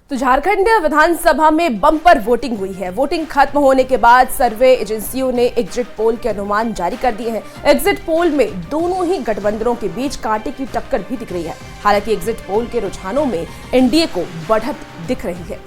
तो झारखंड विधानसभा में bumper voting हुई है। वोटिंग खत्म होने के बाद सर्वे एजेंसियों ने एग्जिट पोल के अनुमान जारी कर दिए हैं। एग्जिट पोल में दोनों ही गठबंधनों के बीच कांटे की टक्कर भी दिख रही है। हालांकि एग्जिट पोल के रुझानों में एनडीए को बढ़त दिख रही है।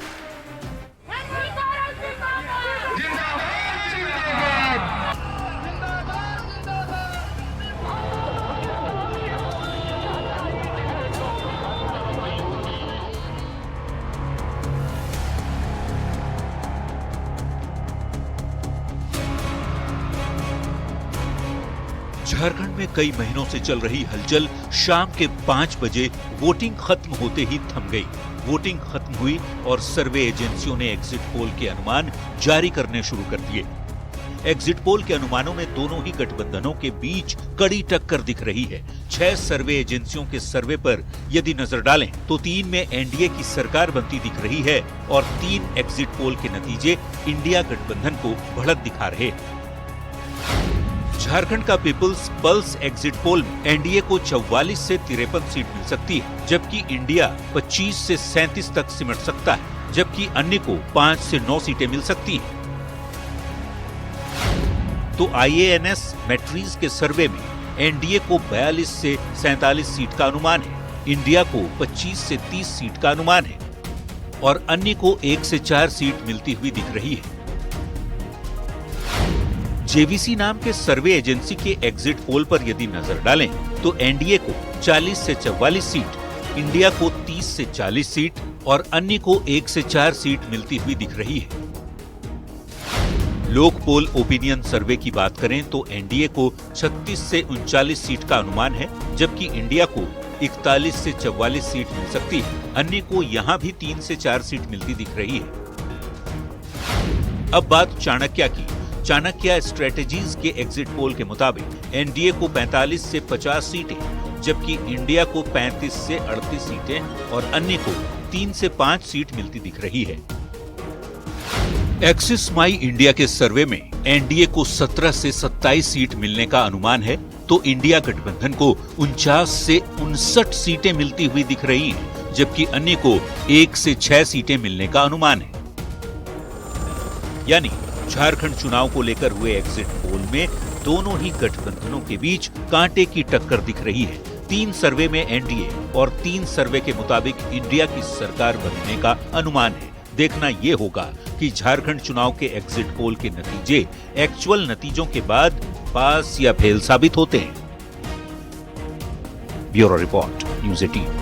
झारखंड में कई महीनों से चल रही हलचल शाम के 5 बजे वोटिंग खत्म होते ही थम गई। वोटिंग खत्म हुई और सर्वे एजेंसियों ने एग्जिट पोल के अनुमान जारी करने शुरू कर दिए। एग्जिट पोल के अनुमानों में दोनों ही गठबंधनों के बीच कड़ी टक्कर दिख रही है। 6 सर्वे एजेंसियों के सर्वे पर यदि नजर डालें तो 3 में एनडीए की सरकार बनती दिख रही है और 3 एग्जिट पोल के नतीजे इंडिया गठबंधन को बढ़त दिखा रहे। झारखंड का पीपल्स पल्स एग्जिट पोल में एनडीए को 44 से 53 सीट मिल सकती है, जबकि इंडिया 25 से 37 तक सिमट सकता है, जबकि अन्य को 5 से 9 सीटें मिल सकती हैं। तो IANS मैट्रिज के सर्वे में एनडीए को 42 से 47 सीट का अनुमान है, इंडिया को 25 से 30 सीट का अनुमान है और अन्य को 1 से 4 सीट मिलती हुई दिख रही है। जेवीसी नाम के सर्वे एजेंसी के एग्जिट पोल पर यदि नजर डालें तो एनडीए को 40 से 44 सीट, इंडिया को 30 से 40 सीट और अन्य को 1 से 4 सीट मिलती हुई दिख रही है। लोक पोल ओपिनियन सर्वे की बात करें तो एनडीए को 36 से 39 सीट का अनुमान है, जबकि इंडिया को 41 से 44 सीट मिल सकती है, अन्य को यहां भी 3 से 4 सीट मिलती दिख रही है। अब बात चाणक्य की। चाणक्य स्ट्रेटेजीज के एग्जिट पोल के मुताबिक एनडीए को 45 से 50 सीटें, जबकि इंडिया को 35 से 38 सीटें और अन्य को 3 से 5 सीट मिलती दिख रही है। एक्सिस माई इंडिया के सर्वे में एनडीए को 17 से 27 सीट मिलने का अनुमान है, तो इंडिया गठबंधन को 49 से 59 सीटें मिलती हुई दिख रही हैं, जबकि अन्य को 1 से 6 सीटें मिलने का अनुमान है। यानी झारखंड चुनाव को लेकर हुए एग्जिट पोल में दोनों ही गठबंधनों के बीच कांटे की टक्कर दिख रही है। 3 सर्वे में एनडीए और 3 सर्वे के मुताबिक इंडिया की सरकार बनने का अनुमान है। देखना यह होगा कि झारखंड चुनाव के एग्जिट पोल के नतीजे एक्चुअल नतीजों के बाद पास या फेल साबित होते हैं। Bureau report, news 18।